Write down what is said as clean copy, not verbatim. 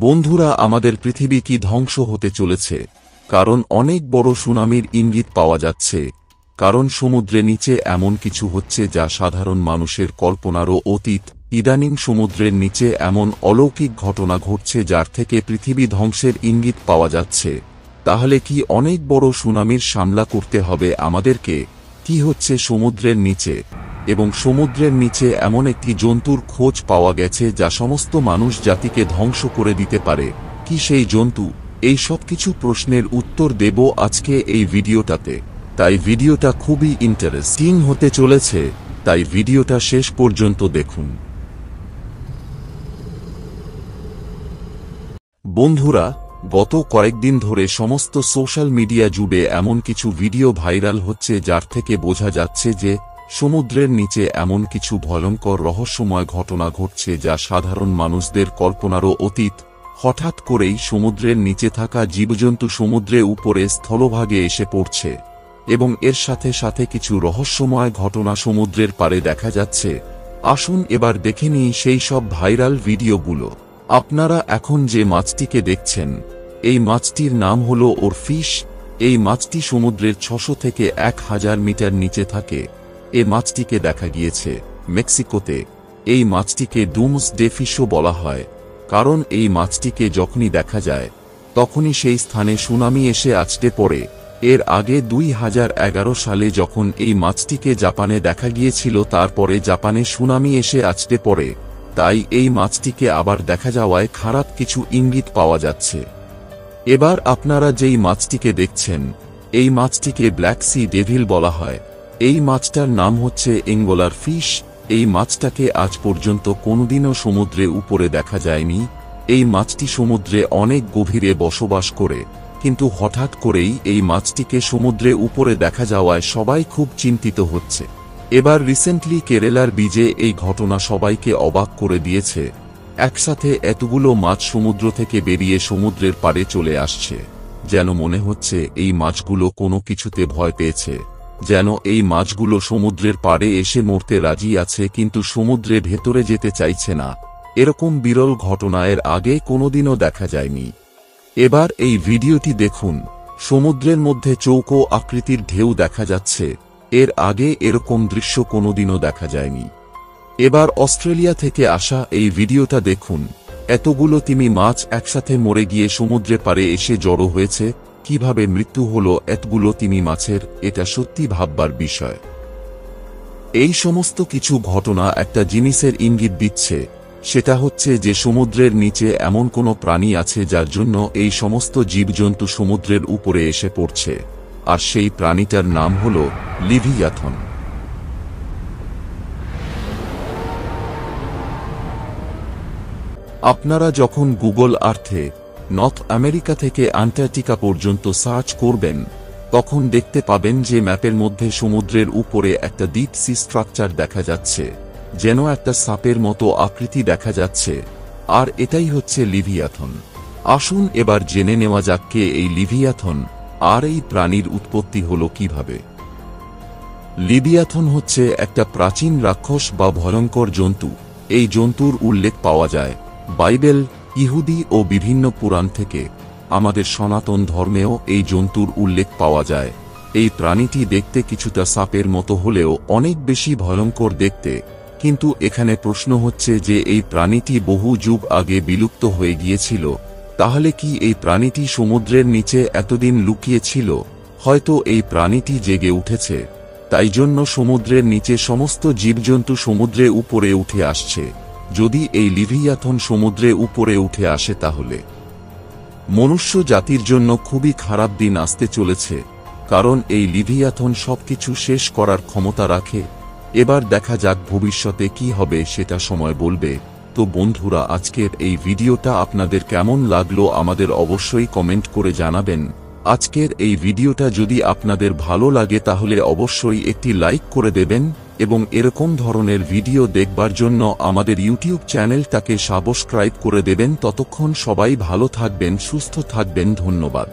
বন্ধুরা, আমাদের পৃথিবী কি ধ্বংস হতে চলেছে? কারণ অনেক বড় সুনামির ইঙ্গিত পাওয়া যাচ্ছে। কারণ সমুদ্রের নিচে এমন কিছু হচ্ছে যা সাধারণ মানুষের কল্পনারও অতীত। ইদানিং সমুদ্রের নিচে এমন অলৌকিক ঘটনা ঘটছে যার থেকে পৃথিবী ধ্বংসের ইঙ্গিত পাওয়া যাচ্ছে। তাহলে কি অনেক বড় সুনামির সামলা করতে হবে আমাদেরকে? কি হচ্ছে সমুদ্রের নিচে? এবং সমুদ্রের নিচে এমন একটি জন্তুর খোঁজ পাওয়া গেছে যা সমস্ত মানুষ জাতিকে ধ্বংস করে দিতে পারে। কি সেই জন্তু? এই সব কিছু প্রশ্নের উত্তর দেব আজকে এই ভিডিওটাতে। তাই ভিডিওটা খুবই ইন্টারেস্টিং হতে চলেছে, তাই ভিডিওটা শেষ পর্যন্ত দেখুন। বন্ধুরা, গত কয়েকদিন ধরে সমস্ত সোশ্যাল মিডিয়া জুড়ে এমন কিছু ভিডিও ভাইরাল হচ্ছে যার থেকে বোঝা যাচ্ছে যে সমুদ্রের নিচে এমন কিছু ভয়ঙ্কর রহস্যময় ঘটনা ঘটছে যা সাধারণ মানুষদের কল্পনারও অতীত। হঠাৎ করেই সমুদ্রের নিচে থাকা জীবজন্তু সমুদ্রে উপরে স্থলভাগে এসে পড়ছে এবং এর সাথে সাথে কিছু রহস্যময় ঘটনা সমুদ্রের পাড়ে দেখা যাচ্ছে। আসুন এবার দেখে নিই সেই সব ভাইরাল ভিডিওগুলো। আপনারা এখন যে মাছটিকে দেখছেন, এই মাছটির নাম হলো ওরফিশ। এই মাছটি সমুদ্রের 600 থেকে 1000 মিটার নিচে থাকে। এই মাছটিকে দেখা গিয়েছে মেক্সিকোতে। এই মাছটিকে ডুমসডে ফিশও বলা হয়, কারণ এই মাছটিকে যখনই দেখা যায় তখনই সেই স্থানে সুনামি এসে আছড়ে পড়ে। এর আগে 2011 সালে যখন এই মাছটিকে জাপানে দেখা গিয়েছিল, তারপরে জাপানে সুনামি এসে আছড়ে পড়ে। তাই এই মাছটিকে আবার দেখা যাওয়ায় খারাপ কিছু ইঙ্গিত পাওয়া যাচ্ছে। এবার আপনারা যেই মাছটিকে দেখছেন, এই মাছটিকে ব্ল্যাক সি ডেভিল বলা হয়। এই মাছটার নাম হচ্ছে এঙ্গলার ফিশ। এই মাছটাকে আজ পর্যন্ত কোনোদিনও সমুদ্রে উপরে দেখা যায়নি। এই মাছটি সমুদ্রে অনেক গভীরে বসবাস করে, কিন্তু হঠাৎ করেই এই মাছটিকে সমুদ্রে উপরে দেখা যাওয়ায় সবাই খুব চিন্তিত হচ্ছে। এবার রিসেন্টলি কেরালার বিচে এই ঘটনা সবাইকে অবাক করে দিয়েছে। একসাথে এতগুলো মাছ সমুদ্র থেকে বেরিয়ে সমুদ্রের পাড়ে চলে আসছে। যেন মনে হচ্ছে এই মাছগুলো কোনো কিছুতে ভয় পেয়েছে, যেন এই মাছগুলো সমুদ্রের পাড়ে এসে মরতে রাজি আছে কিন্তু সমুদ্রে ভেতরে যেতে চাইছে না। এরকম বিরল ঘটনা এর আগে কোনোদিনও দেখা যায়নি। এবার এই ভিডিওটি দেখুন। সমুদ্রের মধ্যে চৌকো আকৃতির ঢেউ দেখা যাচ্ছে। এর আগে এরকম দৃশ্য কোনোদিনও দেখা যায়নি। এবার অস্ট্রেলিয়া থেকে আসা এই ভিডিওটা দেখুন। এতগুলো তিমি মাছ একসাথে মরে গিয়ে সমুদ্রে পাড়ে এসে জড়ো হয়েছে। কিভাবে মৃত্যু হলো এতগুলো তিমি মাছের, এটা সত্যি ভাববার বিষয়। এই সমস্ত কিছু ঘটনা একটা জিনিসের ইঙ্গিত দিচ্ছে, সেটা হচ্ছে যে সমুদ্রের নিচে এমন কোনো প্রাণী আছে যার জন্য এই সমস্ত জীবজন্তু সমুদ্রের উপরে এসে পড়ছে। আর সেই প্রাণীটার নাম হল লিভিয়াথন। আপনারা যখন গুগল আর্থে নর্থ আমেরিকা থেকে আন্টার্কটিকা পর্যন্ত সার্চ করবেন, তখন দেখতে পাবেন যে ম্যাপের মধ্যে সমুদ্রের উপরে একটা ডিপ সি স্ট্রাকচার দেখা যাচ্ছে, যেন একটা সাপের মতো আকৃতি দেখা যাচ্ছে। আর এটাই হচ্ছে লিভিয়াথন। আসুন এবার জেনে নেওয়া যাক কে এই লিভিয়াথন, আর এই প্রাণীর উৎপত্তি হলো কিভাবে। লিভিয়াথন হচ্ছে একটা প্রাচীন রাক্ষস বা ভয়ঙ্কর জন্তু। এই জন্তুর উল্লেখ পাওয়া যায় বাইবেল, ইহুদি ও বিভিন্ন পুরাণ থেকে। আমাদের সনাতন ধর্মেও এই জন্তুর উল্লেখ পাওয়া যায়। এই প্রাণীটি দেখতে কিছুটা সাপের মতো হলেও অনেক বেশি ভয়ঙ্কর দেখতে। কিন্তু এখানে প্রশ্ন হচ্ছে যে এই প্রাণীটি বহু যুগ আগে বিলুপ্ত হয়ে গিয়েছিল। তাহলে কি এই প্রাণীটি সমুদ্রের নিচে এতদিন লুকিয়ে ছিল? হয়তো এই প্রাণীটি জেগে উঠেছে, তাই জন্য সমুদ্রের নিচে সমস্ত জীবজন্তু সমুদ্রে উপরে উঠে আসছে। যদি এই লিভিয়াথন সমুদ্রে উপরে উঠে আসে তাহলে মনুষ্য জাতির জন্য খুবই খারাপ দিন আসতে চলেছে, কারণ এই লিভিয়াথন সবকিছু শেষ করার ক্ষমতা রাখে। এবার দেখা যাক ভবিষ্যতে কি হবে, সেটা সময় বলবে। তো বন্ধুরা, আজকের এই ভিডিওটা আপনাদের কেমন লাগলো আমাদের অবশ্যই কমেন্ট করে জানাবেন। আজকের এই ভিডিওটা যদি আপনাদের ভালো লাগে তাহলে অবশ্যই একটি লাইক করে দেবেন এবং এরকম ধরনের ভিডিও দেখবার জন্য আমাদের ইউটিউব চ্যানেলটাকে সাবস্ক্রাইব করে দেবেন। ততক্ষণ সবাই ভালো থাকবেন, সুস্থ থাকবেন। ধন্যবাদ।